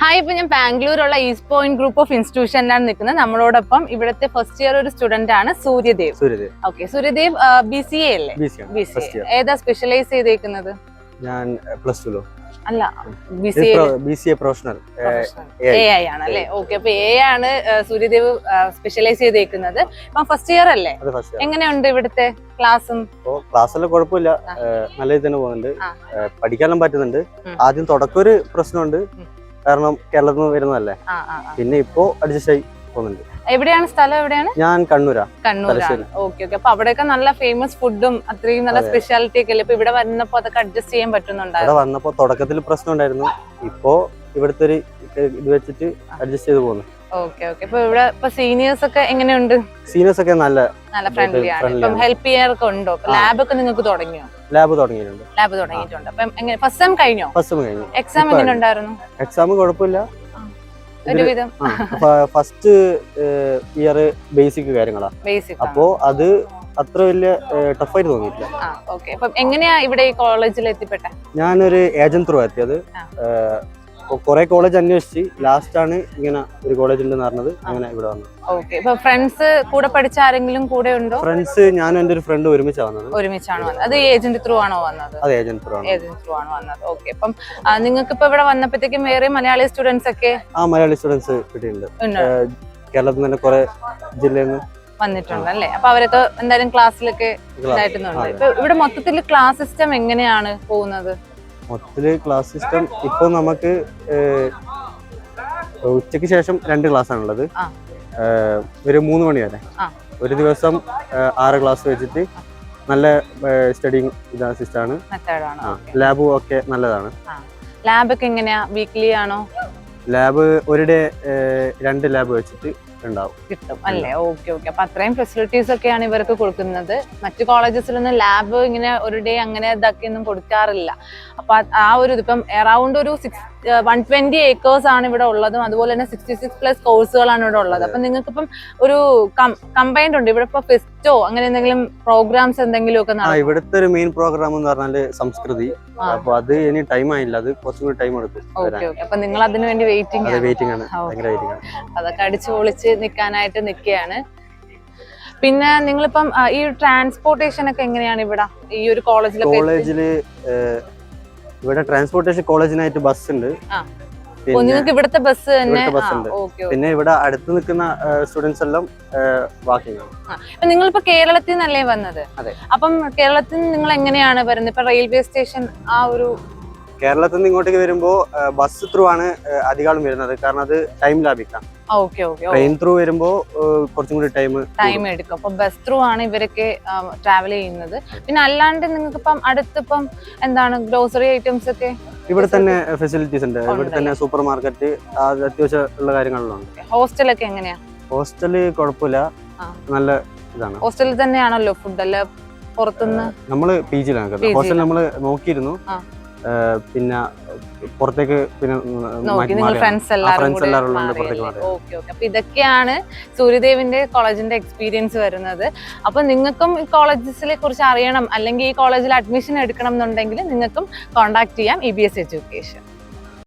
Hi, ഇപ്പൊ ഞാൻ ബാംഗ്ലൂരുള്ള east point group of ഇൻസ്റ്റിറ്റ്യൂഷനിലാണ് നിൽക്കുന്നത്. നമ്മളോടൊപ്പം ഇവിടുത്തെ ഫസ്റ്റ് ഇയർ ഒരു സ്റ്റുഡന്റ് ആണ് സൂര്യദേവ്. ഓക്കെ, സൂര്യദേവ് BCA അല്ലേ? BCA ഏതാ സ്പെഷ്യലൈസ് ചെയ്തേക്കുന്നത്? ഞാൻ +2 അല്ല, BCA പ്രൊഫഷണൽ AI ആണ് അല്ലേ? ഓക്കെ, അപ്പൊ AI ആണ് സൂര്യദേവ് സ്പെഷ്യലൈസ് ചെയ്തേക്കുന്നത്. ഇപ്പൊ ഫസ്റ്റ് ഇയർ അല്ലേ? എങ്ങനെയുണ്ട് ഇവിടുത്തെ ക്ലാസ്സും? ക്ലാസ്സെല്ലാം കുഴപ്പമില്ല, നല്ല രീതിയിൽ തന്നെ പോകുന്നുണ്ട്, പഠിക്കാനും പറ്റുന്നുണ്ട്. ആദ്യം തുടക്കം ഒരു പ്രശ്നമുണ്ട്, കാരണം കേരളത്തിൽ നിന്ന് വരുന്നതല്ലേ. പിന്നെ ഇപ്പോ അഡ്ജസ്റ്റ് ആയി പോകുന്നുണ്ട്. എവിടെയാണ് സ്ഥലം? എവിടെയാണ്? ഞാൻ കണ്ണൂരാണ്. ഓക്കെ, അപ്പൊ അവിടെയൊക്കെ നല്ല ഫേമസ് ഫുഡും അത്രയും നല്ല സ്പെഷ്യാലിറ്റി ഒക്കെ അല്ലേ? ഇപ്പൊ ഇവിടെ വന്നപ്പോ അതൊക്കെ അഡ്ജസ്റ്റ് ചെയ്യാൻ പറ്റുന്നുണ്ടായിരുന്നു? ഇവിടെ വന്നപ്പോ തുടക്കത്തിൽ പ്രശ്നം ഉണ്ടായിരുന്നു, ഇപ്പോ ഇവിടുത്തെ ഒരു ഇത് വെച്ചിട്ട് അഡ്ജസ്റ്റ് ചെയ്ത് പോകുന്നു. ഓക്കെ, ഇപ്പൊ ഇവിടെ സീനിയേഴ്സ് ഒക്കെ എങ്ങനെയുണ്ട്? സീനിയേഴ്സ് ഒക്കെ നല്ല ഫ്രണ്ട്ലി ആണ്. ഇപ്പം ഹെൽപ്പ് ചെയ്യാറൊക്കെ ഉണ്ടോ? ലാബ് ഒക്കെ നിങ്ങൾക്ക് തുടങ്ങിയോ? ലാബ് തുടങ്ങിയിട്ടുണ്ട്. അപ്പം എങ്ങനെ ഫസ്റ്റ് സെം കഴിഞ്ഞോ? ഫസ്റ്റ് സെം കഴിഞ്ഞു. എക്സാം എങ്ങനെ ഉണ്ടായിരുന്നു? എക്സാം കുഴപ്പമില്ല, ഒരുവിധം. ഫസ്റ്റ് ഇയർ ബേസിക് കാര്യങ്ങളാ, അപ്പോ അത് അത്ര വലിയ ടഫായിട്ട് തോന്നിയിട്ടില്ല. എങ്ങനെയാ ഇവിടെ ഈ കോളേജിൽ എത്തിപ്പെട്ടെ? ഞാനൊരു ഏജന്റ് ത്രൂ എത്തിയത്. കുറെ കോളേജ് അന്വേഷിച്ച് ലാസ്റ്റ് ആണ് ഇങ്ങനെ ഒരു കോളേജ് ഉണ്ടെന്ന് പറഞ്ഞത്, അങ്ങനെ ഇവിടെ വന്നു. ഫ്രണ്ട്സ് കൂടെ പഠിച്ച ആരെങ്കിലും കൂടെ ഉണ്ടോ? ഫ്രണ്ട്സ് ഞാനും എന്റെ ഒരു ഫ്രണ്ട് ഒരുമിച്ചാണ് വന്നത്. അത് ഏജന്റ് ത്രൂ ആണോ വന്നത്? അതെ, ഏജന്റ് ത്രൂ ആണ് വന്നത്. ഓക്കെ, അപ്പം നിങ്ങൾക്ക് ഇപ്പൊ ഇവിടെ വന്നപ്പോഴത്തേക്കും വേറെ മലയാളി സ്റ്റുഡൻസ് ഒക്കെ? മലയാളി സ്റ്റുഡൻസ് കിട്ടിയിട്ടുണ്ട്. കേരളത്തിൽ തന്നെ കുറെ ജില്ലയിൽ നിന്ന് വന്നിട്ടുണ്ട് അല്ലേ? അപ്പൊ അവരൊക്കെ എന്തായാലും ക്ലാസ്സിലൊക്കെ ഇതായിട്ടുണ്ട്. ഇപ്പൊ ഇവിടെ മൊത്തത്തിൽ ക്ലാസ് സിസ്റ്റം എങ്ങനെയാണ് പോകുന്നത്? മൊത്തത്തില് ക്ലാസ് സിസ്റ്റം ഇപ്പൊ നമുക്ക് ഉച്ചയ്ക്ക് ശേഷം 2 ക്ലാസ് ആണുള്ളത്, ഒരു 3 മണി വരെ. ഒരു ദിവസം 6 ക്ലാസ് വെച്ചിട്ട് നല്ല സ്റ്റഡിങ് സിസ്റ്റമാണ്. ലാബും ഒക്കെ നല്ലതാണ്. ലാബ് ഒക്കെ എങ്ങനെയാ? വീക്ക്ലി ആണോ? ലാബ് ഒരു ഡേ 2 ലാബ് വെച്ചിട്ട് കിട്ടും അല്ലേ? ഓക്കെ, അപ്പൊ അത്രയും ഫെസിലിറ്റീസ് ഒക്കെയാണ് ഇവർക്ക് കൊടുക്കുന്നത്. മറ്റു കോളേജസിലൊന്നും ലാബ് ഇങ്ങനെ ഒരു ഡേ അങ്ങനെ ഇതൊക്കെ ഒന്നും കൊടുക്കാറില്ല. അപ്പൊ ആ ഒരു ഇതിപ്പം അറൌണ്ട് ഒരു 120 acres ആണ് ഇവിടെ ഉള്ളതും, അതുപോലെ തന്നെ 66+ കോഴ്സുകളാണ് ഇവിടെ ഉള്ളത്. അപ്പൊ നിങ്ങൾക്ക് ഇപ്പം ഒരു കമ്പൈൻഡ് ഉണ്ട് ഇവിടെ. ഇപ്പൊ ഫെസ്റ്റോ അങ്ങനെ എന്തെങ്കിലും പ്രോഗ്രാംസ് എന്തെങ്കിലും ഒക്കെ? ഇവിടുത്തെ ഒരു മെയിൻ പ്രോഗ്രാം എന്ന് പറഞ്ഞാല് സംസ്കൃതി. അപ്പൊ അത് ഇനി ടൈം ആയില്ല, അത് കുറച്ചും കൂടി ടൈം എടുക്കും. അപ്പൊ നിങ്ങൾ അതിനു വേണ്ടി വെയിറ്റിംഗ് ആണ്. അതൊക്കെ അടിച്ചു പൊളിച്ച് നിൽക്കാനായിട്ട് നിൽക്കുകയാണ്. പിന്നെ നിങ്ങളിപ്പം ഈ ട്രാൻസ്പോർട്ടേഷൻ ഒക്കെ എങ്ങനെയാണ് ഇവിടെ ഈ ഒരു കോളേജില്? ഇവിടെ ട്രാൻസ്പോർട്ടേഷൻ കോളേജിനായിട്ട് ബസ് ഉണ്ട്. നിങ്ങൾക്ക് ഇവിടുത്തെ ബസ് തന്നെ? പിന്നെ ഇവിടെ അടുത്ത് നിൽക്കുന്ന സ്റ്റുഡൻസ് എല്ലാം വാക്കിംഗ് ആണ്. നിങ്ങളിപ്പോ കേരളത്തിൽ നിന്നല്ലേ വന്നത്? അപ്പം കേരളത്തിൽ നിന്ന് നിങ്ങൾ എങ്ങനെയാണ് വരുന്നത്? ഇപ്പൊ റെയിൽവേ സ്റ്റേഷൻ ആ ഒരു കേരളത്തിൽ നിന്ന് ഇങ്ങോട്ടേക്ക് വരുമ്പോ ബസ് ത്രൂ ആണ് അധികം വരുന്നത്, കാരണം അത് ടൈം ലാഭിക്കാം. ട്രെയിൻ ത്രൂ വരുമ്പോ കുറച്ചും കൂടി ടൈം എടുക്കും. അപ്പൊ ബസ് ത്രൂ ആണ് ഇവരൊക്കെ ട്രാവൽ ചെയ്യുന്നത്. പിന്നെ അല്ലാണ്ട് നിങ്ങൾക്ക് ഇപ്പം അടുത്തിപ്പം എന്താണ് ഗ്രോസറി ഐറ്റംസ് ഒക്കെ? ഇവിടെ തന്നെ ഫെസിലിറ്റീസ് ഉണ്ട്. ഇവിടെ തന്നെ സൂപ്പർ മാർക്കറ്റ്, അത്യാവശ്യം ഉള്ള കാര്യങ്ങളിലുണ്ട്. ഹോസ്റ്റലൊക്കെ എങ്ങനെയാ? ഹോസ്റ്റല് കുഴപ്പമില്ല, നല്ല ഇതാണ്. ഹോസ്റ്റലിൽ തന്നെയാണല്ലോ ഫുഡ്? അല്ല പുറത്തുനിന്ന്? നമ്മള് PG-ലാണ്. ഹോസ്റ്റൽ നമ്മള് നോക്കിയിരുന്നു, പിന്നെ പുറത്തേക്ക് ഫ്രണ്ട്സ് എല്ലാവരും. അപ്പൊ ഇതൊക്കെയാണ് സൂര്യദേവിന്റെ കോളേജിന്റെ എക്സ്പീരിയൻസ് വരുന്നത്. അപ്പൊ നിങ്ങൾക്കും ഈ കോളേജസിനെ കുറിച്ച് അറിയണം, അല്ലെങ്കിൽ ഈ കോളേജിൽ അഡ്മിഷൻ എടുക്കണം എന്നുണ്ടെങ്കിൽ നിങ്ങൾക്കും കോൺടാക്ട് ചെയ്യാം EBS എഡ്യൂക്കേഷൻ.